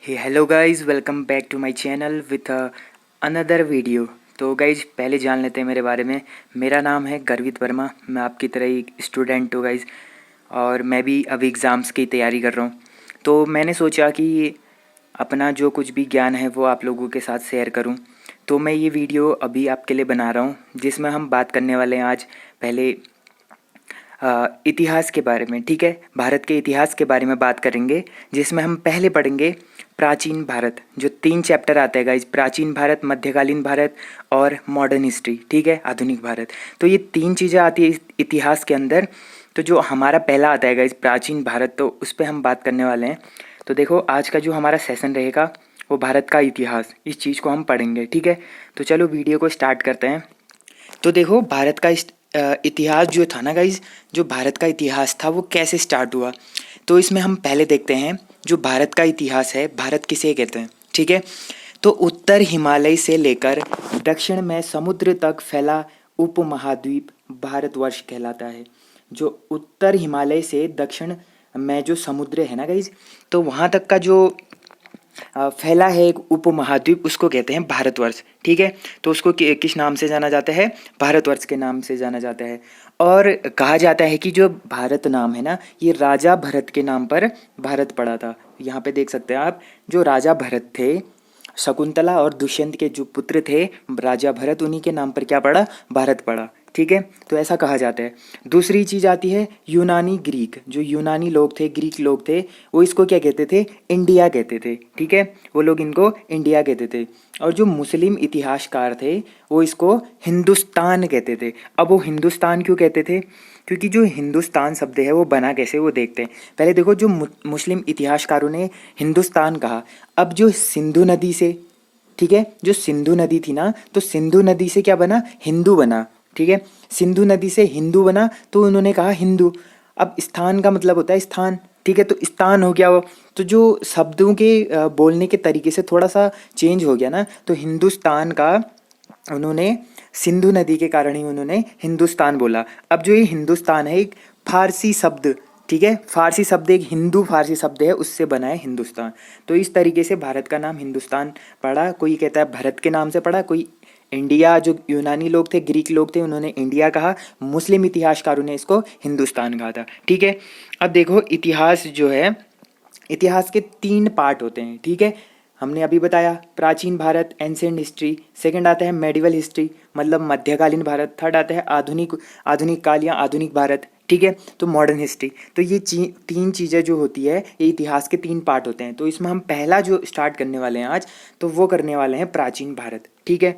Hey hello guys, welcome back to my channel with another video. तो guys पहले जान लेते हैं मेरे बारे में। मेरा नाम है गर्वित वर्मा। मैं आपकी तरह ही स्टूडेंट हूँ गाइज, और मैं भी अभी एग्ज़ाम्स की तैयारी कर रहा हूँ। तो मैंने सोचा कि अपना जो कुछ भी ज्ञान है वो आप लोगों के साथ शेयर करूँ। तो मैं ये वीडियो अभी आपके लिए बना रहा हूँ, जिसमें हम बात करने वाले हैं आज पहले इतिहास के बारे में। ठीक है, भारत के इतिहास के बारे में बात करेंगे, जिसमें हम पहले पढ़ेंगे प्राचीन भारत। जो 3 चैप्टर आते हैं गाइज, प्राचीन भारत, मध्यकालीन भारत और मॉडर्न हिस्ट्री। ठीक है, आधुनिक भारत। तो ये 3 चीज़ें आती है इतिहास के अंदर। तो जो हमारा पहला आता है गाइज प्राचीन भारत, तो उस पर हम बात करने वाले हैं। तो देखो, आज का जो हमारा सेशन रहेगा वो भारत का इतिहास, इस चीज़ को हम पढ़ेंगे। ठीक है, तो चलो वीडियो को स्टार्ट करते हैं। तो देखो, भारत का इतिहास जो था ना गाइज, जो भारत का इतिहास था वो कैसे स्टार्ट हुआ। तो इसमें हम पहले देखते हैं जो भारत का इतिहास है, भारत किसे कहते हैं। ठीक है, तो उत्तर हिमालय से लेकर दक्षिण में समुद्र तक फैला उपमहाद्वीप भारतवर्ष कहलाता है। जो उत्तर हिमालय से दक्षिण में जो समुद्र है ना गाइज, तो वहाँ तक का जो फैला है एक उपमहाद्वीप, उसको कहते हैं भारतवर्ष। ठीक है, तो उसको किस नाम से जाना जाता है? भारतवर्ष के नाम से जाना जाता है। और कहा जाता है कि जो भारत नाम है ना, ये राजा भरत के नाम पर भारत पड़ा था। यहाँ पे देख सकते हैं आप, जो राजा भरत थे, शकुंतला और दुष्यंत के जो पुत्र थे राजा भरत, उन्हीं के नाम पर क्या पड़ा? भारत पड़ा। ठीक है, तो ऐसा कहा जाता है। दूसरी चीज़ आती है यूनानी ग्रीक। जो यूनानी लोग थे, ग्रीक लोग थे, वो इसको क्या कहते थे? इंडिया कहते थे। ठीक है, वो लोग इनको इंडिया कहते थे। और जो मुस्लिम इतिहासकार थे वो इसको हिंदुस्तान कहते थे। अब वो हिंदुस्तान क्यों कहते थे? क्योंकि जो हिंदुस्तान शब्द है वो बना कैसे, वो देखते हैं। पहले देखो, जो मुस्लिम इतिहासकारों ने हिंदुस्तान कहा। अब जो सिंधु नदी से, ठीक है, जो सिंधु नदी थी ना, तो सिंधु नदी से क्या बना? हिंदू बना। ठीक है, सिंधु नदी से हिंदू बना, तो उन्होंने कहा हिंदू। अब स्थान का मतलब होता है स्थान। ठीक है, तो स्थान हो गया वो। तो जो शब्दों के बोलने के तरीके से थोड़ा सा चेंज हो गया ना, तो हिंदुस्तान का उन्होंने सिंधु नदी के कारण ही उन्होंने हिंदुस्तान बोला। अब जो ये हिंदुस्तान है एक फारसी शब्द, ठीक है, फारसी शब्द, एक हिंदू फारसी शब्द है, उससे बना है हिंदुस्तान। तो इस तरीके से भारत का नाम हिंदुस्तान पड़ा। कोई कहता है भारत के नाम से पड़ा, कोई इंडिया, जो यूनानी लोग थे, ग्रीक लोग थे, उन्होंने इंडिया कहा। मुस्लिम इतिहासकारों ने इसको हिंदुस्तान कहा था। ठीक है, अब देखो, इतिहास जो है, इतिहास के 3 पार्ट होते हैं। ठीक है, हमने अभी बताया प्राचीन भारत, एंशिएंट हिस्ट्री। सेकंड आता है मेडिवल हिस्ट्री, मतलब मध्यकालीन भारत। थर्ड आता है आधुनिक आधुनिक काल या आधुनिक भारत। ठीक है, तो मॉडर्न हिस्ट्री। तो ये 3 चीज़ें जो होती है, ये इतिहास के 3 पार्ट होते हैं। तो इसमें हम पहला जो स्टार्ट करने वाले हैं आज, तो वो करने वाले हैं प्राचीन भारत। ठीक है,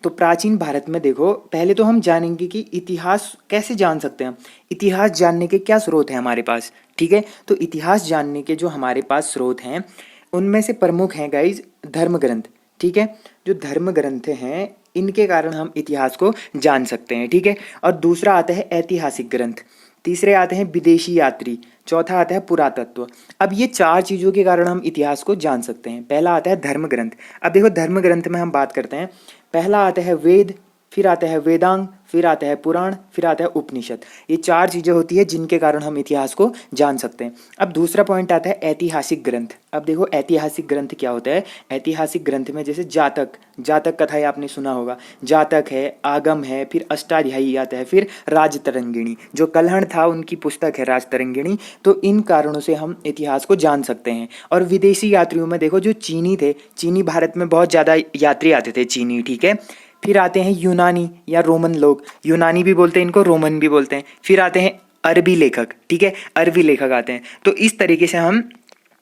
तो प्राचीन भारत में देखो, पहले तो हम जानेंगे कि इतिहास कैसे जान सकते हैं। इतिहास जानने के क्या स्रोत हैं हमारे पास। ठीक है, तो इतिहास जानने के जो हमारे पास स्रोत हैं, उनमें से प्रमुख हैं गाइज धर्म ग्रंथ। ठीक है, जो धर्म ग्रंथ हैं, इनके कारण हम इतिहास को जान सकते हैं। ठीक है, और दूसरा आता है ऐतिहासिक ग्रंथ। तीसरे आते हैं विदेशी यात्री। चौथा आता है पुरातत्व। अब ये 4 चीज़ों के कारण हम इतिहास को जान सकते हैं। पहला आता है धर्म ग्रंथ। अब देखो, धर्म ग्रंथ में हम बात करते हैं। पहला आता है वेद, फिर आता है वेदांग, फिर आता है पुराण, फिर आता है उपनिषद। ये 4 चीज़ें होती है जिनके कारण हम इतिहास को जान सकते हैं। अब दूसरा पॉइंट आता है ऐतिहासिक ग्रंथ। अब देखो, ऐतिहासिक ग्रंथ क्या होता है? ऐतिहासिक ग्रंथ में जैसे जातक, जातक कथाएं आपने सुना होगा। जातक है, आगम है, फिर अष्टाध्यायी आता है, फिर राजतरंगिणी। जो कल्हण था, उनकी पुस्तक है राजतरंगिणी। तो इन कारणों से हम इतिहास को जान सकते हैं। और विदेशी यात्रियों में देखो, जो चीनी थे, चीनी भारत में बहुत ज़्यादा यात्री आते थे, चीनी। ठीक है, फिर आते हैं यूनानी या रोमन लोग। यूनानी भी बोलते हैं इनको, रोमन भी बोलते हैं। फिर आते हैं अरबी लेखक। ठीक है, अरबी लेखक आते हैं। तो इस तरीके से हम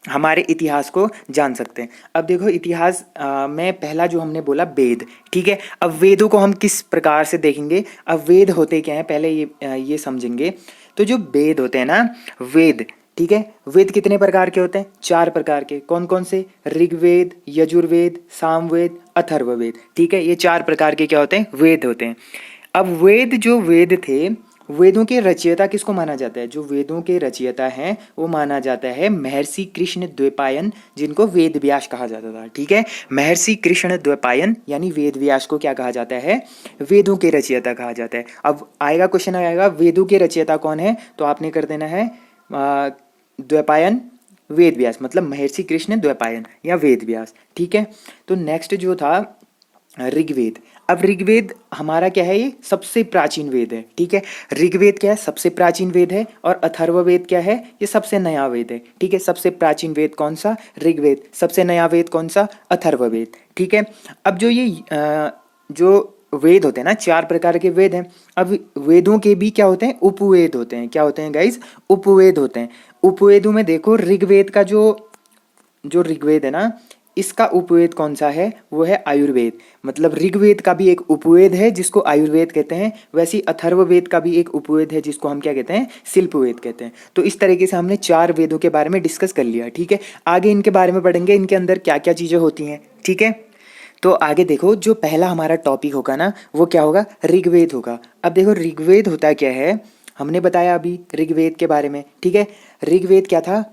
हमारे इतिहास को जान सकते हैं। अब देखो, इतिहास में पहला जो हमने बोला वेद। ठीक है, अब वेदों को हम किस प्रकार से देखेंगे। अब वेद होते क्या हैं, पहले ये समझेंगे। तो जो वेद होते हैं ना, वेद, ठीक है, वेद कितने प्रकार के होते हैं? 4 प्रकार के। कौन कौन से? ऋग्वेद, यजुर्वेद, सामवेद, अथर्ववेद। ठीक है, ये 4 प्रकार के क्या होते हैं? वेद होते हैं। अब वेद, जो वेद थे, वेदों के रचयिता किसको माना जाता है? जो वेदों के रचयिता हैं वो माना जाता है महर्षि कृष्ण द्वैपायन, जिनको वेद व्यास कहा जाता था। ठीक है, महर्षि कृष्ण द्वैपायन यानी वेद व्यास को क्या कहा जाता है? वेदों के रचयिता कहा जाता है। अब आएगा क्वेश्चन, आएगा वेदों के रचयिता कौन है, तो आपने कर देना है द्वैपायन वेद व्यास, मतलब महर्षि कृष्ण द्वैपायन या वेद व्यास, ठीक है। तो नेक्स्ट जो था ऋग्वेद। अब ऋग्वेद हमारा क्या है, ये सबसे प्राचीन वेद है, ठीक है। ऋग्वेद क्या है, सबसे प्राचीन वेद है, और अथर्ववेद क्या है, ये सबसे नया वेद है, ठीक है। सबसे प्राचीन वेद कौन सा, ऋग्वेद। सबसे नया वेद कौन सा, अथर्ववेद, ठीक है। अब जो ये जो वेद होते हैं ना, 4 प्रकार के वेद हैं। अब वेदों के भी क्या होते हैं, उपवेद होते हैं। क्या होते हैं गाइज, उपवेद होते हैं। उपवेदों में देखो ऋग्वेद का जो जो ऋग्वेद है ना, इसका उपवेद कौन सा है, वो है आयुर्वेद। मतलब ऋग्वेद का भी एक उपवेद है जिसको आयुर्वेद कहते हैं, वैसे ही अथर्ववेद का भी एक उपवेद है जिसको हम क्या कहते हैं, शिल्पवेद कहते हैं। तो इस तरीके से हमने 4 वेदों के बारे में डिस्कस कर लिया, ठीक है। आगे इनके बारे में पढ़ेंगे, इनके अंदर क्या क्या चीज़ें होती हैं, ठीक है। तो आगे देखो, जो पहला हमारा टॉपिक होगा ना, वो क्या होगा, ऋग्वेद होगा। अब देखो ऋग्वेद होता क्या है, हमने बताया अभी ऋग्वेद के बारे में, ठीक है। ऋग्वेद क्या था,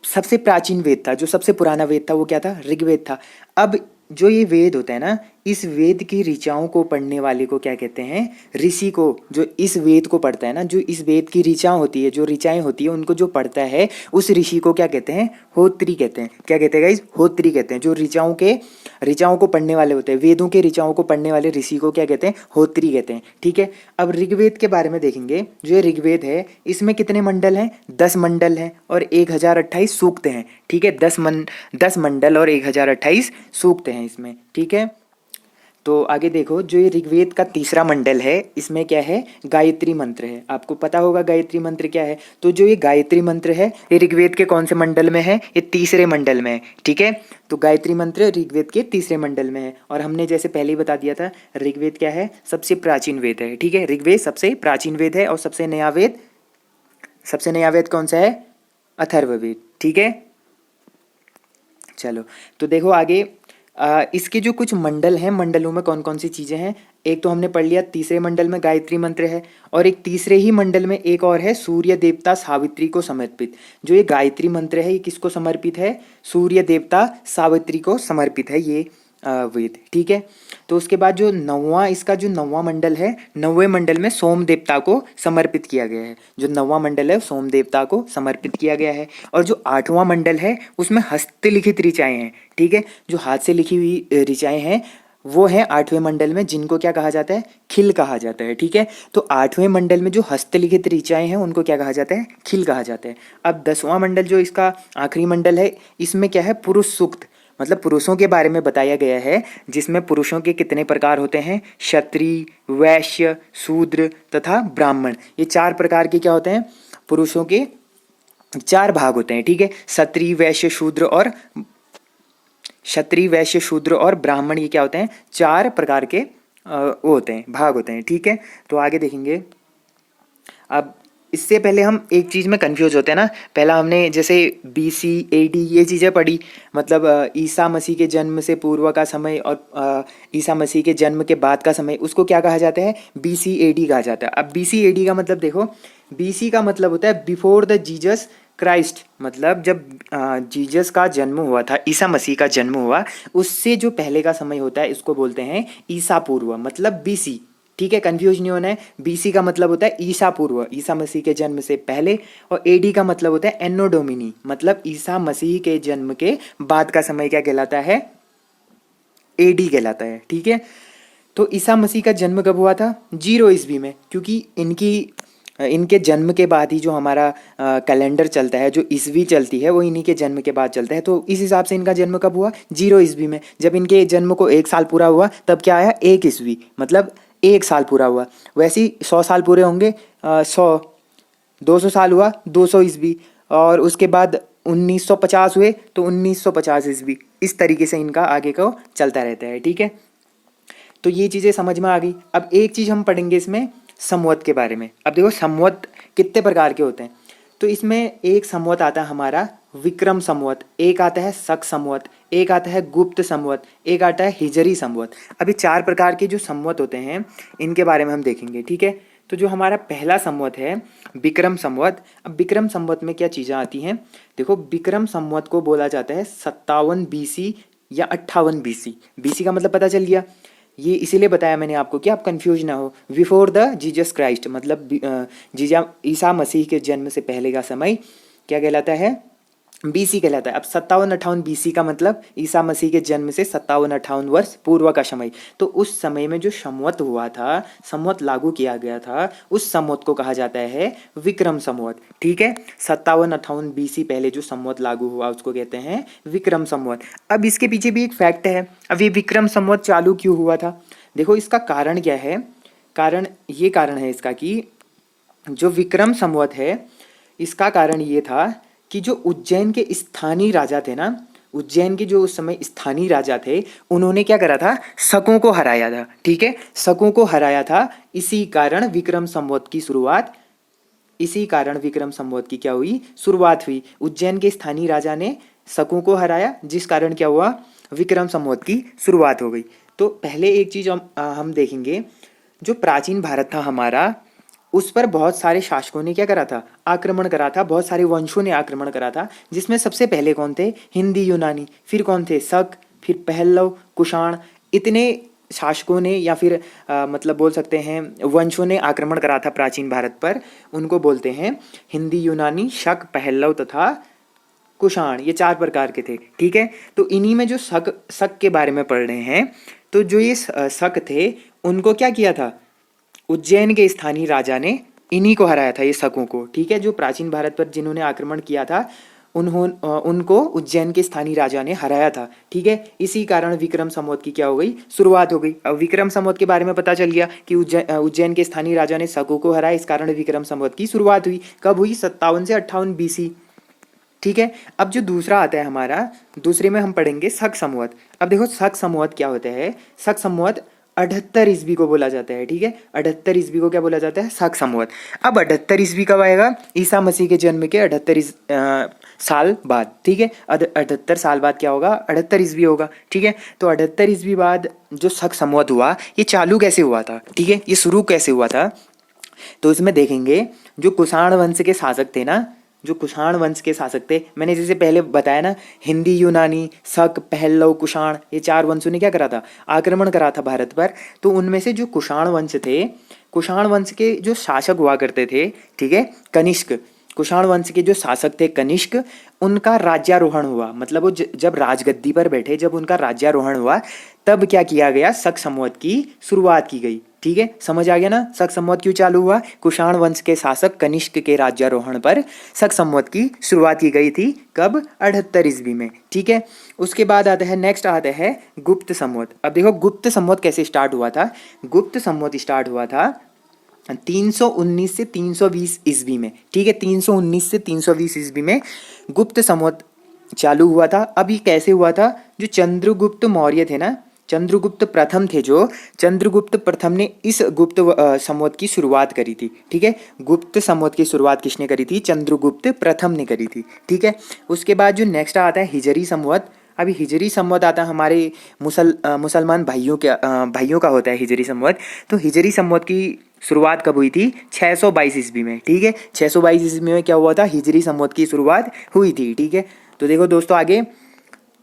सबसे प्राचीन वेद था, जो सबसे पुराना वेद था वो क्या था, ऋग्वेद था। अब जो ये वेद होता है ना, इस वेद की ऋचाओं को पढ़ने वाले को क्या कहते हैं, ऋषि को। जो इस वेद को पढ़ता है ना, जो इस वेद की ऋचाएं होती है, जो ऋचाएं होती है, उनको जो पढ़ता है उस ऋषि को क्या कहते हैं, होत्री कहते हैं। क्या कहते हैं गाइस, होत्री कहते हैं। जो ऋचाओं को पढ़ने वाले होते हैं, वेदों के ऋचाओं को पढ़ने वाले ऋषि को क्या कहते हैं, होत्री कहते हैं, ठीक है। अब ऋग्वेद के बारे में देखेंगे। जो ये ऋग्वेद है, इसमें कितने मंडल हैं, 10 मंडल हैं और 1028 सूक्त हैं, ठीक है। 10 मंडल और 1028 सूक्त हैं इसमें, ठीक है। तो आगे देखो, जो ये ऋग्वेद का तीसरा मंडल है, इसमें क्या है, गायत्री मंत्र है। आपको पता होगा गायत्री मंत्र क्या है। तो जो ये गायत्री मंत्र है, ये ऋग्वेद के कौन से मंडल में है, ये तीसरे मंडल में है, ठीक है। तो गायत्री मंत्र ऋग्वेद के तीसरे मंडल में है। और हमने जैसे पहले ही बता दिया था, ऋग्वेद क्या है, सबसे प्राचीन वेद है, ठीक है। ऋग्वेद सबसे प्राचीन वेद है, और सबसे नया वेद कौन सा है, अथर्ववेद, ठीक है। चलो, तो देखो आगे इसके जो कुछ मंडल हैं, मंडलों में कौन कौन सी चीज़ें हैं। एक तो हमने पढ़ लिया, तीसरे मंडल में गायत्री मंत्र है, और एक तीसरे ही मंडल में एक और है, सूर्य देवता सावित्री को समर्पित। जो ये गायत्री मंत्र है, ये किसको समर्पित है, सूर्य देवता सावित्री को समर्पित है ये वेद, ठीक है। तो उसके बाद जो इसका जो 9वां मंडल है, 9वें मंडल में सोम देवता को समर्पित किया गया है। जो 9वां मंडल है, सोम देवता को समर्पित किया गया है। और जो 8वां मंडल है, उसमें हस्तलिखित ऋचाएँ हैं, ठीक है। जो हाथ से लिखी हुई ऋचाएँ हैं, वो है 8वें मंडल में, जिनको क्या कहा जाता है, खिल कहा जाता है, ठीक है। तो 8वें मंडल में जो हस्तलिखित ऋचाएँ हैं, उनको क्या कहा जाता है, खिल कहा जाता है। अब 10वां मंडल, जो इसका आखिरी मंडल है, इसमें क्या है, पुरुष सूक्त, मतलब पुरुषों के बारे में बताया गया है, जिसमें पुरुषों के कितने प्रकार होते हैं, क्षत्रिय, वैश्य, शूद्र तथा ब्राह्मण। ये 4 प्रकार के क्या होते हैं, पुरुषों के 4 भाग होते हैं, ठीक है। क्षत्रिय, वैश्य, शूद्र और ब्राह्मण, ये क्या होते हैं, 4 प्रकार के वो होते हैं, भाग होते हैं, ठीक है। तो आगे देखेंगे। अब इससे पहले हम एक चीज़ में कंफ्यूज होते हैं ना। पहला हमने जैसे BC AD ये चीज़ें पढ़ी, मतलब ईसा मसीह के जन्म से पूर्व का समय और ईसा मसीह के जन्म के बाद का समय, उसको क्या कहा जाता है, BC AD कहा जाता है। अब BC AD का मतलब देखो, BC का मतलब होता है बिफोर द जीसस क्राइस्ट, मतलब जब जीसस का जन्म हुआ था, ईसा मसीह का जन्म हुआ, उससे जो पहले का समय होता है, इसको बोलते हैं ईसा पूर्व, मतलब BC, ठीक है। कंफ्यूज नहीं होना है। BC का मतलब होता है ईसा पूर्व, ईसा मसीह के जन्म से पहले, और AD का मतलब होता है एनो डोमिनी, मतलब ईसा मसीह के जन्म के बाद का समय क्या कहलाता है, AD कहलाता है, ठीक है। तो ईसा मसीह का जन्म कब हुआ था, 0 ईस्वी में, क्योंकि इनके जन्म के बाद ही जो हमारा कैलेंडर चलता है, जो ईस्वी चलती है, वो इन्हीं के जन्म के बाद चलता है। तो इस हिसाब से इनका जन्म कब हुआ, 0 ईस्वी में। जब इनके जन्म को 1 साल पूरा हुआ, तब क्या आया, 1 ईस्वी, मतलब 1 साल पूरा हुआ। वैसे ही 100 साल पूरे होंगे, 200 साल हुआ, 200 ईस्वी, और उसके बाद 1950 हुए तो 1950 ईस्वी। इस तरीके से इनका आगे को चलता रहता है, ठीक है। तो ये चीज़ें समझ में आ गई। अब एक चीज़ हम पढ़ेंगे इसमें, संवत के बारे में। अब देखो संवत कितने प्रकार के होते हैं। तो इसमें एक संवत आता है हमारा विक्रम संवत, एक आता है शक संवत, एक आता है गुप्त संवत, एक आता है हिजरी संवत। अभी 4 प्रकार के जो संवत होते हैं, इनके बारे में हम देखेंगे, ठीक है। तो जो हमारा पहला संवत है विक्रम संवत। अब विक्रम संवत में क्या चीज़ें आती हैं, देखो विक्रम संवत को बोला जाता है 57 BC या 58 BC। BC का मतलब पता चल गया, ये इसीलिए बताया मैंने आपको कि आप कंफ्यूज ना हो। बिफोर द जीसस क्राइस्ट, मतलब ईसा मसीह के जन्म से पहले का समय क्या कहलाता है, बीसी कहलाता है। अब 57-58 बीसी का मतलब ईसा मसीह के जन्म से 57-58 वर्ष पूर्व का समय। तो उस समय में जो संवत हुआ था, संवत लागू किया गया था, उस संवत को कहा जाता है विक्रम संवत। ठीक है, 57-58 बीसी पहले जो संवत लागू हुआ उसको कहते हैं विक्रम संवत। अब इसके पीछे भी एक फैक्ट है, अब ये विक्रम संवत चालू क्यों हुआ था? देखो इसका कारण क्या है, कारण है इसका कि जो विक्रम संवत है इसका कारण ये था कि जो उज्जैन के स्थानीय राजा थे ना, उज्जैन के जो उस समय स्थानीय राजा थे, उन्होंने क्या करा था, शकों को हराया था। ठीक है, शकों को हराया था, इसी कारण विक्रम संवत की शुरुआत, इसी कारण विक्रम संवत की क्या हुई, शुरुआत हुई। उज्जैन के स्थानीय राजा ने शकों को हराया, जिस कारण क्या हुआ, विक्रम संवत की शुरुआत हो गई। तो पहले एक चीज हम देखेंगे, जो प्राचीन भारत था हमारा, उस पर बहुत सारे शासकों ने क्या करा था, आक्रमण करा था, बहुत सारे वंशों ने आक्रमण करा था, जिसमें सबसे पहले कौन थे, हिंदी यूनानी, फिर कौन थे, शक, फिर पहलव, कुषाण, इतने शासकों ने या फिर मतलब बोल सकते हैं वंशों ने आक्रमण करा था प्राचीन भारत पर, उनको बोलते हैं हिंदी यूनानी, शक, पहलव तथा कुषाण, ये 4 प्रकार के थे। ठीक है, तो इन्हीं में जो शक के बारे में पढ़ रहे हैं, तो जो ये शक थे उनको क्या किया था, उज्जैन के स्थानीय राजा ने इन्हीं को हराया था, ये शकों को। ठीक है, जो प्राचीन भारत पर जिन्होंने आक्रमण किया था उनको उज्जैन के स्थानीय राजा ने हराया था। ठीक है, इसी कारण विक्रम संवत की क्या हो गई, शुरुआत हो गई। अब विक्रम संवत के बारे में पता चल गया कि उज्जैन के स्थानीय राजा ने शकों को हराया, इस कारण विक्रम संवत की शुरुआत हुई। कब हुई, 57 से 58 बीसी। ठीक है, अब जो दूसरा आता है हमारा, दूसरे में हम पढ़ेंगे शक संवत। अब देखो शक संवत क्या होता है, शक संवत 78 ईस्वी को बोला जाता है। ठीक है, 78 ईस्वी को क्या बोला जाता है, शक संवत। अब 78 ईस्वी कब आएगा, ईसा मसीह के जन्म के 78 साल बाद। ठीक है, 78 साल बाद क्या होगा, 78 ईस्वी होगा। ठीक है, तो 78 ईस्वी बाद जो शक संवत हुआ, ये चालू कैसे हुआ था, ठीक है, ये शुरू कैसे हुआ था, तो इसमें देखेंगे जो कुषाण वंश के शासक थे ना, जो कुषाण वंश के शासक थे, मैंने जैसे पहले बताया ना, हिंदी यूनानी, शक, पहलव, कुषाण, ये 4 वंशों ने क्या करा था, आक्रमण करा था भारत पर। तो उनमें से जो कुषाण वंश थे, कुषाण वंश के जो शासक हुआ करते थे, ठीक है, कनिष्क, कुषाण वंश के जो शासक थे कनिष्क, उनका राज्यारोहण हुआ, मतलब वो जब राजगद्दी पर बैठे, जब उनका राज्यारोहण हुआ, तब क्या किया गया, शक संवत की शुरुआत की गई। ठीक है, समझ आ गया ना, शक संवत क्यों चालू हुआ, कुषाण वंश के शासक कनिष्क के राज्यारोहण पर शक संवत की शुरुआत की गई थी। कब, 78 ईस्वी में। ठीक है, उसके बाद आता है, नेक्स्ट आता है गुप्त संवत। अब देखो गुप्त संवत कैसे स्टार्ट हुआ था, गुप्त संवत स्टार्ट हुआ था 319 से 320 ईस्वी में। ठीक है, 319 से 320 ईस्वी में गुप्त संवत चालू हुआ था। अब ये कैसे हुआ था, जो चंद्रगुप्त मौर्य थे ना, चंद्रगुप्त प्रथम थे, जो चंद्रगुप्त प्रथम ने इस गुप्त संवत की शुरुआत करी थी। ठीक है, गुप्त संवत की शुरुआत किसने करी थी, चंद्रगुप्त प्रथम ने करी थी। ठीक है, उसके बाद जो नेक्स्ट आता है हिजरी संवत। अभी हिजरी संवत आता है हमारे मुसलमान भाइयों का होता है हिजरी संवत। तो हिजरी संवत की शुरुआत कब हुई थी, 622 ईस्वी में। ठीक है, 622 ईस्वी में क्या हुआ था, हिजरी संवत की शुरुआत हुई थी। ठीक है, तो देखो दोस्तों आगे,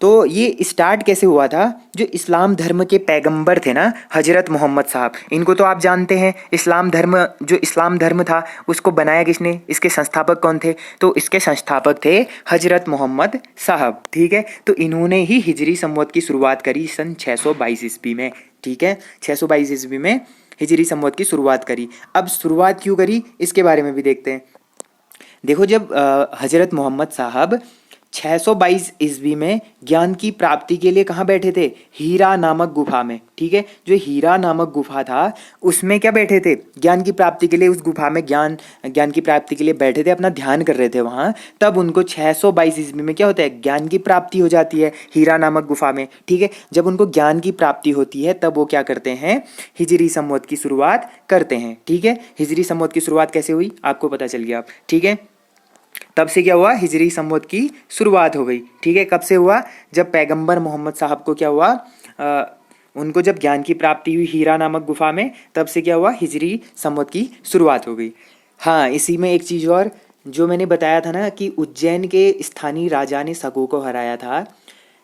तो ये स्टार्ट कैसे हुआ था, जो इस्लाम धर्म के पैगंबर थे ना, हजरत मोहम्मद साहब, इनको तो आप जानते हैं। इस्लाम धर्म, जो इस्लाम धर्म था उसको बनाया किसने, इसके संस्थापक कौन थे, तो इसके संस्थापक थे हजरत मोहम्मद साहब। ठीक है, तो इन्होंने ही हिजरी संवत की शुरुआत करी सन 622 ईस्वी में। ठीक है, 622 ईस्वी में हिजरी संवत की शुरुआत करी। अब शुरुआत क्यों करी, इसके बारे में भी देखते हैं। देखो, जब हजरत मोहम्मद साहब 622 ईस्वी में ज्ञान की प्राप्ति के लिए कहाँ बैठे थे, हीरा नामक गुफा में। ठीक है, जो हीरा नामक गुफा था उसमें क्या बैठे थे, ज्ञान की प्राप्ति के लिए, उस गुफा में ज्ञान की प्राप्ति के लिए बैठे थे, अपना ध्यान कर रहे थे वहाँ। तब उनको 622 ईस्वी में क्या होता है, ज्ञान की प्राप्ति हो जाती है हीरा नामक गुफा में। ठीक है, जब उनको ज्ञान की प्राप्ति होती है तब वो क्या करते हैं, हिजरी संवत की शुरुआत करते हैं। ठीक है, हिजरी संवत की शुरुआत कैसे हुई आपको पता चल गया। ठीक है, तब से क्या हुआ, हिजरी संवत की शुरुआत हो गई। ठीक है, कब से हुआ, जब पैगंबर मोहम्मद साहब को क्या हुआ, उनको जब ज्ञान की प्राप्ति हुई हीरा नामक गुफा में, तब से क्या हुआ, हिजरी संवत की शुरुआत हो गई। हाँ, इसी में एक चीज़ और, जो मैंने बताया था ना कि उज्जैन के स्थानीय राजा ने शकों को हराया था,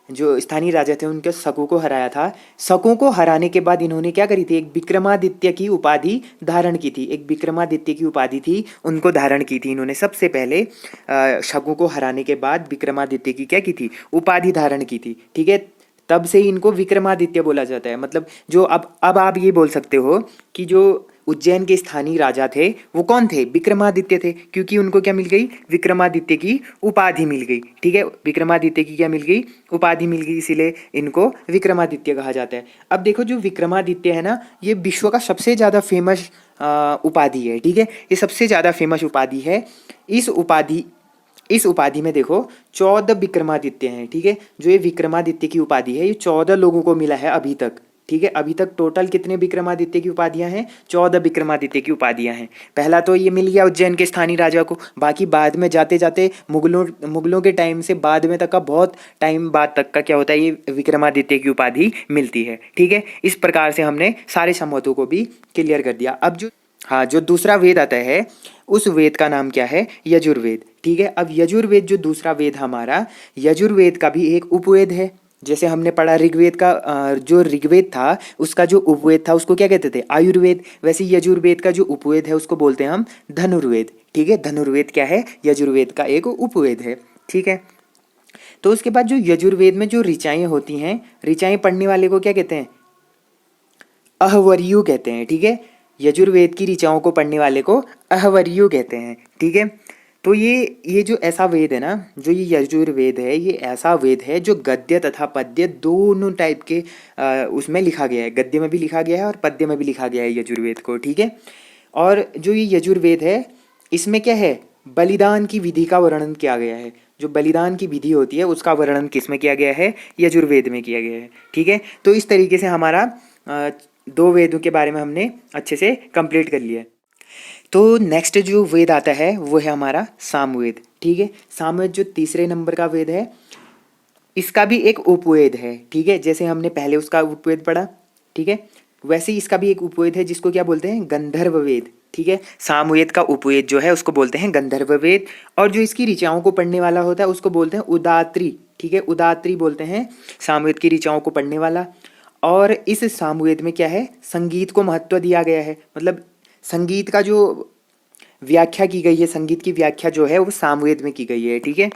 जो स्थानीय राजा थे उनके शकों को हराया था। शकों को हराने के बाद इन्होंने क्या करी थी, एक विक्रमादित्य की उपाधि धारण की थी। एक विक्रमादित्य की उपाधि थी, उनको धारण की थी इन्होंने सबसे पहले। शकों को हराने के बाद विक्रमादित्य की क्या की थी, उपाधि धारण की थी। ठीक है, तब से ही इनको विक्रमादित्य बोला जाता है। मतलब जो अब आप ये बोल सकते हो कि जो उज्जैन के स्थानीय राजा थे वो कौन थे, विक्रमादित्य थे, क्योंकि उनको क्या मिल गई, विक्रमादित्य की उपाधि मिल गई। ठीक है, विक्रमादित्य की क्या मिल गई, उपाधि मिल गई, इसीलिए इनको विक्रमादित्य कहा जाता है। अब देखो जो विक्रमादित्य है ना, ये विश्व का सबसे ज़्यादा फेमस उपाधि है। ठीक है, ये सबसे ज़्यादा फेमस उपाधि है। इस उपाधि में देखो 14 विक्रमादित्य हैं। ठीक है, जो ये विक्रमादित्य की उपाधि है ये 14 लोगों को मिला है अभी तक। ठीक है, अभी तक टोटल कितने विक्रमादित्य की उपाधियां हैं, 14 विक्रमादित्य की उपाधियां हैं। पहला तो ये मिल गया उज्जैन के स्थानीय राजा को, बाकी बाद में जाते जाते मुगलों के टाइम से बाद में तक का बहुत टाइम बाद तक का क्या होता है, ये विक्रमादित्य की उपाधि मिलती है। ठीक है, इस प्रकार से हमने सारे संवतों को भी क्लियर कर दिया। अब जो हाँ, जो दूसरा वेद आता है उस वेद का नाम क्या है, यजुर्वेद। ठीक है, अब यजुर्वेद जो दूसरा वेद हमारा, यजुर्वेद का भी एक उपवेद है। जैसे हमने पढ़ा ऋग्वेद का, जो ऋग्वेद था उसका जो उपवेद था उसको क्या कहते थे, आयुर्वेद। वैसे यजुर्वेद का जो उपवेद है उसको बोलते हैं हम धनुर्वेद। ठीक है, धनुर्वेद क्या है, यजुर्वेद का एक उपवेद है। ठीक है, तो उसके बाद जो यजुर्वेद में जो ऋचाएं होती हैं, ऋचाएं पढ़ने वाले को क्या कहते हैं, अहवर्यु कहते हैं। ठीक है, यजुर्वेद की ऋचाओं को पढ़ने वाले को अहवर्यु कहते हैं। ठीक है, तो ये जो ऐसा वेद है ना, जो ये यजुर्वेद है, ये ऐसा वेद है जो गद्य तथा पद्य दोनों टाइप के उसमें लिखा गया है। गद्य में भी लिखा गया है और पद्य में भी लिखा गया है यजुर्वेद को। ठीक है, और जो ये यजुर्वेद है इसमें क्या है, बलिदान की विधि का वर्णन किया गया है। जो बलिदान की विधि होती है उसका वर्णन किस में किया गया है, यजुर्वेद में किया गया है। ठीक है, तो इस तरीके से हमारा 2 वेदों के बारे में हमने अच्छे से कंप्लीट कर लिया है। तो नेक्स्ट जो वेद आता है वो है हमारा सामवेद। ठीक है, सामवेद जो तीसरे नंबर का वेद है, इसका भी एक उपवेद है। ठीक है, जैसे हमने पहले उसका उपवेद पढ़ा, ठीक है, वैसे ही इसका भी एक उपवेद है जिसको क्या बोलते हैं, गंधर्व वेद। ठीक है, सामवेद का उपवेद जो है उसको बोलते हैं गंधर्व वेद। और जो इसकी ऋचाओं को पढ़ने वाला होता है उसको बोलते हैं उदात्री। ठीक है, उदात्री बोलते हैं सामवेद की ऋचाओं को पढ़ने वाला। और इस सामवेद में क्या है, संगीत को महत्व दिया गया है। मतलब संगीत का जो व्याख्या की गई है, संगीत की व्याख्या जो है वो सामवेद में की गई है। ठीक है,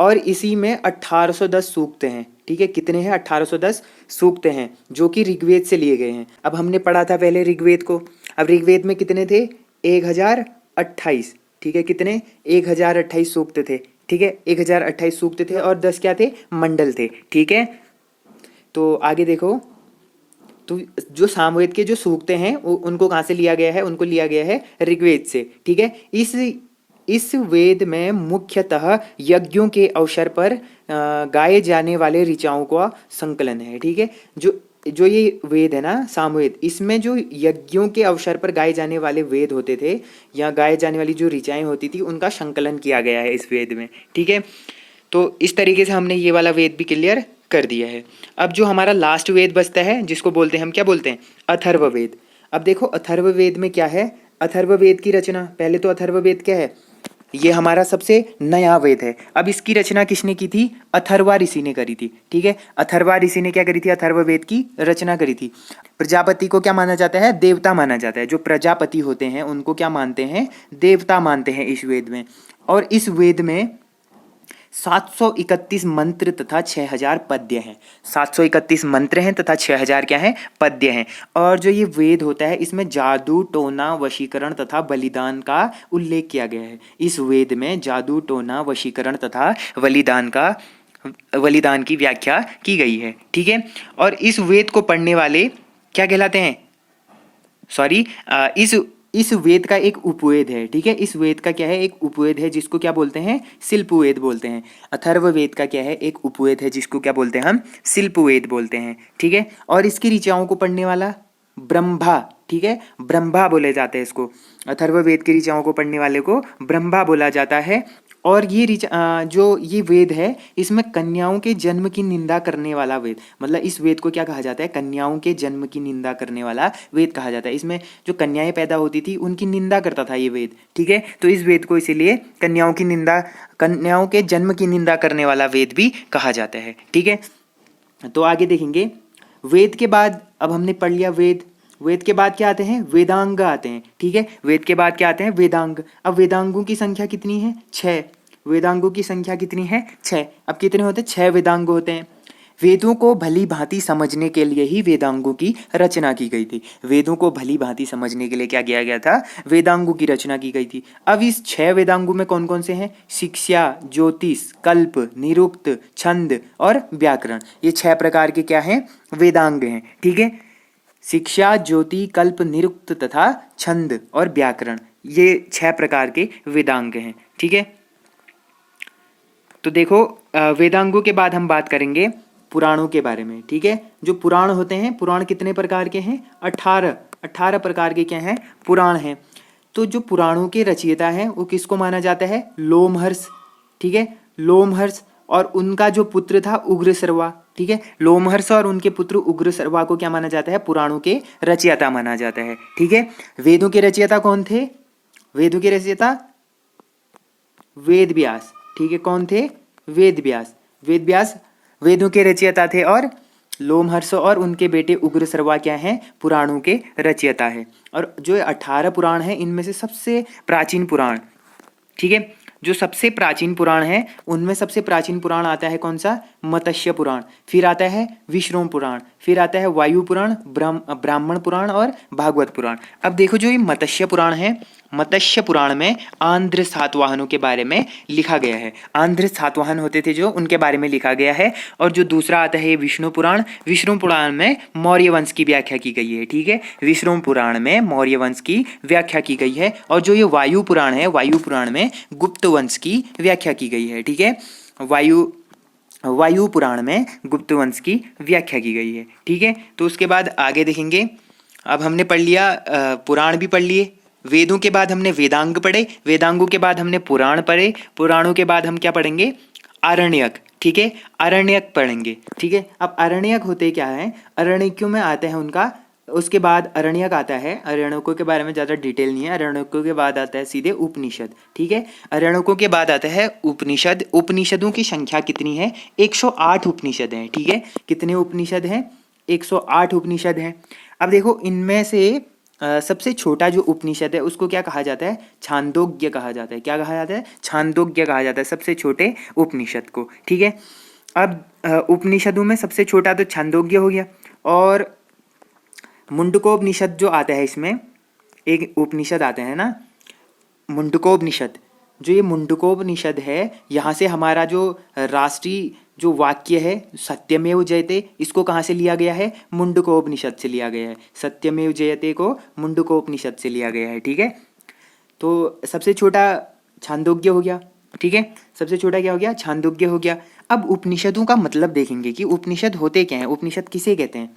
और इसी में 1810 सूक्त हैं। ठीक है, कितने हैं, 1810 सूक्त हैं जो कि ऋग्वेद से लिए गए हैं। अब हमने पढ़ा था पहले ऋग्वेद को। अब ऋग्वेद में कितने थे, 1028। ठीक है, कितने, 1028 सूक्त थे। ठीक है, 1028 सूक्त थे और 10 क्या थे, मंडल थे। ठीक है, तो आगे देखो, तो जो सामवेद के जो सूक्तें हैं वो उनको कहाँ से लिया गया है, उनको लिया गया है ऋग्वेद से। ठीक है, इस वेद में मुख्यतः यज्ञों के अवसर पर गाए जाने वाले ऋचाओं का संकलन है। ठीक है, जो ये वेद है ना सामवेद, इसमें जो यज्ञों के अवसर पर गाए जाने वाले वेद होते थे या गाए जाने वाली जो ऋचाएं होती थी उनका संकलन किया गया है इस वेद में। ठीक है, तो इस तरीके से हमने ये वाला वेद भी क्लियर कर दिया है। अब जो हमारा लास्ट वेद बचता है जिसको बोलते हैं हम, क्या बोलते हैं, अथर्ववेद। अब देखो अथर्ववेद में क्या है, अथर्ववेद की रचना, पहले तो अथर्ववेद क्या है, ये हमारा सबसे नया वेद है। अब इसकी रचना किसने की थी, अथर्वा ऋषि ने करी थी। ठीक है, अथर्वा ऋषि ने क्या करी थी, अथर्ववेद की रचना करी थी। प्रजापति को क्या माना जाता है, देवता माना जाता है। जो प्रजापति होते हैं उनको क्या मानते हैं, देवता मानते हैं इस वेद में। और इस वेद में 731 मंत्र तथा 6000 पद्य हैं। 731 मंत्र हैं तथा 6000 क्या हैं, पद्य हैं। और जो ये वेद होता है इसमें जादू, टोना, वशीकरण तथा बलिदान का उल्लेख किया गया है। इस वेद में जादू, टोना, वशीकरण तथा बलिदान की व्याख्या की गई है। ठीक है, और इस वेद को पढ़ने वाले क्या कहलाते हैं, सॉरी, इस वेद का एक उपवेद है। ठीक है, इस वेद का क्या है, एक उपवेद है जिसको क्या बोलते हैं, शिल्पवेद बोलते हैं। अथर्ववेद का क्या है, एक उपवेद है जिसको क्या बोलते हैं हम, शिल्पवेद बोलते हैं। ठीक है, और इसकी ऋचाओं को पढ़ने वाला ब्रह्मा। ठीक है, ब्रह्मा बोले जाते हैं इसको। अथर्ववेद की ऋचाओं को पढ़ने वाले को ब्रह्मा बोला जाता है। और ये जो ये वेद है इसमें कन्याओं के जन्म की निंदा करने वाला वेद, मतलब इस वेद को क्या कहा जाता है, कन्याओं के जन्म की निंदा करने वाला वेद कहा जाता है। इसमें जो कन्याएं पैदा होती थी उनकी निंदा करता था ये वेद। ठीक है, तो इस वेद को इसीलिए कन्याओं के जन्म की निंदा करने वाला वेद भी कहा जाता है। ठीक है, तो आगे देखेंगे, वेद के बाद अब हमने पढ़ लिया वेद। वेद के बाद क्या आते हैं? वेदांग आते हैं, ठीक है। वेद के बाद क्या आते हैं? वेदांग। अब वेदांगों की संख्या कितनी है? 6। वेदांगों की संख्या कितनी है? 6। अब कितने होते हैं? 6 वेदांग होते हैं। वेदों को भली भांति समझने के लिए ही वेदांगों की रचना की गई थी। वेदों को भली भांति समझने के लिए क्या किया गया था? वेदांगों की रचना की गई थी। अब इस 6 वेदांगों में कौन कौन से हैं? शिक्षा, ज्योतिष, कल्प, निरुक्त, छंद और व्याकरण। ये 6 प्रकार के क्या हैं? वेदांग हैं, ठीक है। शिक्षा, ज्योति, कल्प, निरुक्त तथा छंद और व्याकरण, ये 6 प्रकार के वेदांग हैं, ठीक है। तो देखो, वेदांगों के बाद हम बात करेंगे पुराणों के बारे में, ठीक है। जो पुराण होते हैं, पुराण कितने प्रकार के हैं? 18 प्रकार के क्या हैं? पुराण हैं। तो जो पुराणों के रचयिता हैं वो किसको माना जाता है? लोमहर्ष, ठीक है। लोमहर्ष और उनका जो पुत्र था उग्रसर्वा, ठीक है। लोमहर्ष और उनके पुत्र उग्रसर्वा को क्या माना जाता है? पुराणों के रचयिता माना जाता है, ठीक है। वेदों के रचयिता कौन थे? वेदों के रचयिता वेद व्यास, ठीक है। कौन थे? वेद व्यास। वेद व्यास वेदों के रचयिता थे और लोमहर्ष और उनके बेटे उग्रसर्वा क्या हैं? पुराणों के रचयिता है। और जो 18 पुराण हैं इनमें से सबसे प्राचीन पुराण, ठीक है, जो सबसे प्राचीन पुराण है उनमें सबसे प्राचीन पुराण आता है कौन सा? मत्स्य पुराण। फिर आता है विष्णु पुराण, फिर आता है वायु पुराण, ब्राह्मण पुराण और भागवत पुराण। अब देखो, जो ये मत्स्य पुराण है, मत्स्य पुराण में आंध्र सातवाहनों के बारे में लिखा गया है। आंध्र सातवाहन होते थे जो, उनके बारे में लिखा गया है। और जो दूसरा आता है विष्णु पुराण, विष्णु पुराण में मौर्य वंश की व्याख्या की गई है, ठीक है। विष्णु पुराण में मौर्य वंश की व्याख्या की गई है। और जो ये वायु पुराण है, वायु पुराण में गुप्त वंश की व्याख्या की गई है, ठीक है। वायु पुराण में गुप्त वंश की व्याख्या की गई है, ठीक है। तो उसके बाद आगे देखेंगे। अब हमने पढ़ लिया, पुराण भी पढ़ लिए। वेदों के बाद हमने वेदांग पढ़े, वेदांगों के बाद हमने पुराण पढ़े, पुराणों के बाद हम क्या पढ़ेंगे? आरण्यक, ठीक है। आरण्यक पढ़ेंगे, ठीक है। अब आरण्यक होते क्या है? अरण्यकों में आते हैं उनका, उसके बाद अरण्यक आता है। अरण्यकों के बारे में ज़्यादा डिटेल नहीं है। अरण्यकों के बाद आता है सीधे उपनिषद, ठीक है। अरण्यकों के बाद आता है उपनिषद। उपनिषदों की संख्या कितनी है? 108 उपनिषद हैं, ठीक है। कितने उपनिषद हैं? 108 उपनिषद हैं। अब देखो, इनमें से सबसे छोटा जो उपनिषद है उसको क्या कहा जाता है? छांदोग्य कहा जाता है। क्या कहा जाता है? छांदोग्य कहा जाता है सबसे छोटे उपनिषद को, ठीक है। अब उपनिषदों में सबसे छोटा तो छांदोग्य हो गया। और मुंडकोपनिषद जो आता है, इसमें एक उपनिषद आते हैं ना, मुंडकोपनिषद। जो ये मुंडकोपनिषद है, यहाँ से हमारा जो राष्ट्रीय जो वाक्य है सत्यमेव जयते, इसको कहाँ से लिया गया है? मुंडकोपनिषद से लिया गया है। सत्यमेव जयते को मुंडकोपनिषद से लिया गया है, ठीक है। तो सबसे छोटा छांदोग्य हो गया, ठीक है। सबसे छोटा क्या हो गया? छांदोग्य हो गया। अब उपनिषदों का मतलब देखेंगे कि उपनिषद होते क्या हैं, उपनिषद किसे कहते हैं।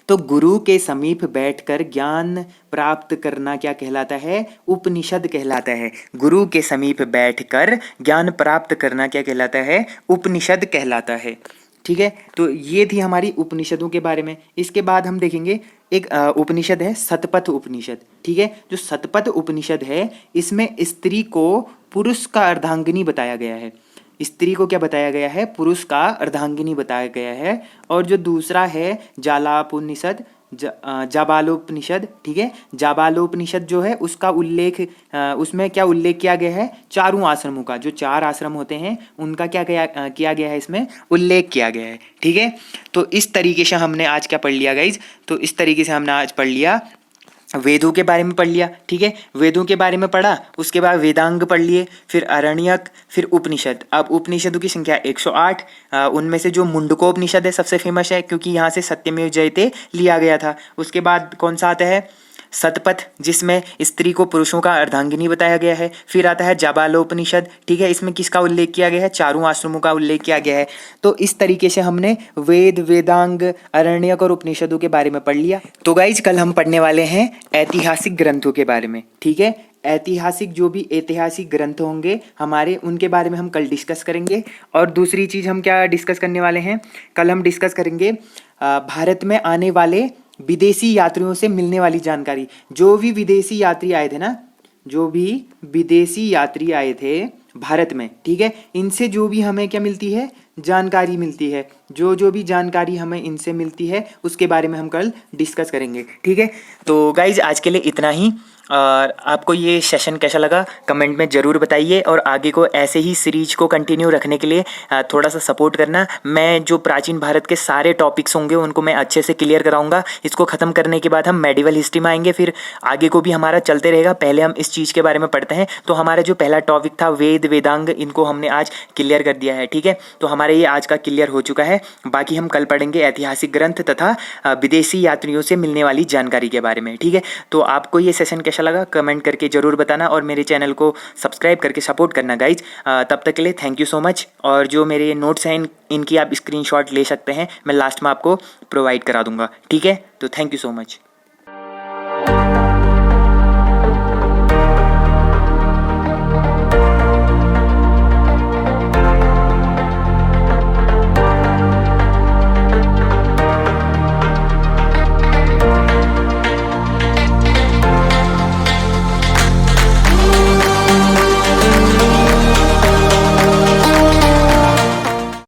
तो गुरु के समीप बैठकर ज्ञान प्राप्त करना क्या कहलाता है? उपनिषद कहलाता है। गुरु के समीप बैठकर ज्ञान प्राप्त करना क्या कहलाता है? उपनिषद कहलाता है, ठीक है। तो ये थी हमारी उपनिषदों के बारे में। इसके बाद हम देखेंगे एक उपनिषद है शतपथ उपनिषद, ठीक है। जो शतपथ उपनिषद है, इसमें स्त्री को पुरुष का अर्धांगिनी बताया गया है। स्त्री को क्या बताया गया है? पुरुष का अर्धांगिनी बताया गया है। और जो दूसरा है जालापोपनिषद, जाबालोपनिषद, ठीक है। जाबालोपनिषद जो है उसका उल्लेख, उसमें क्या उल्लेख किया गया है? चारों आश्रमों का, जो 4 आश्रम होते हैं उनका क्या किया गया है, इसमें उल्लेख किया गया है, ठीक है। तो इस तरीके से हमने आज क्या पढ़ लिया गाइज? तो इस तरीके से हमने आज पढ़ लिया, वेदों के बारे में पढ़ लिया, ठीक है। वेदों के बारे में पढ़ा, उसके बाद वेदांग पढ़ लिए, फिर अरण्यक, फिर उपनिषद। अब उपनिषदों की संख्या 108। उनमें से जो मुंडकोपनिषद है सबसे फेमस है, क्योंकि यहाँ से सत्यमेव जयते लिया गया था। उसके बाद कौन सा आता है? शतपथ, जिसमें स्त्री को पुरुषों का अर्धांगिनी बताया गया है। फिर आता है जाबालोपनिषद, ठीक है। इसमें किसका उल्लेख किया गया है? चारों आश्रमों का उल्लेख किया गया है। तो इस तरीके से हमने वेद, वेदांग, अरण्यक और उपनिषदों के बारे में पढ़ लिया। तो गाइज, कल हम पढ़ने वाले हैं ऐतिहासिक ग्रंथों के बारे में, ठीक है। ऐतिहासिक, जो भी ऐतिहासिक ग्रंथ होंगे हमारे, उनके बारे में हम कल डिस्कस करेंगे। और दूसरी चीज़ हम क्या डिस्कस करने वाले हैं? कल हम डिस्कस करेंगे भारत में आने वाले विदेशी यात्रियों से मिलने वाली जानकारी। जो भी विदेशी यात्री आए थे ना, जो भी विदेशी यात्री आए थे भारत में, ठीक है। इनसे जो भी हमें क्या मिलती है, जानकारी मिलती है, जो भी जानकारी हमें इनसे मिलती है उसके बारे में हम कल डिस्कस करेंगे, ठीक है। तो गाइज आज के लिए इतना ही। और आपको ये सेशन कैसा लगा कमेंट में ज़रूर बताइए, और आगे को ऐसे ही सीरीज को कंटिन्यू रखने के लिए थोड़ा सा सपोर्ट करना। मैं जो प्राचीन भारत के सारे टॉपिक्स होंगे उनको मैं अच्छे से क्लियर कराऊंगा। इसको ख़त्म करने के बाद हम मेडिवल हिस्ट्री में आएंगे, फिर आगे को भी हमारा चलते रहेगा। पहले हम इस चीज़ के बारे में पढ़ते हैं। तो हमारा जो पहला टॉपिक था वेद वेदांग, इनको हमने आज क्लियर कर दिया है, ठीक है। तो हमारे ये आज का क्लियर हो चुका है। बाकी हम कल पढ़ेंगे ऐतिहासिक ग्रंथ तथा विदेशी यात्रियों से मिलने वाली जानकारी के बारे में, ठीक है। तो आपको ये सेशन कैसा लगा कमेंट करके ज़रूर बताना, और मेरे चैनल को सब्सक्राइब करके सपोर्ट करना गाइज। तब तक के लिए थैंक यू सो मच। और जो मेरे नोट्स हैं इनकी आप स्क्रीनशॉट ले सकते हैं, मैं लास्ट में आपको प्रोवाइड करा दूंगा, ठीक है। तो थैंक यू सो मच।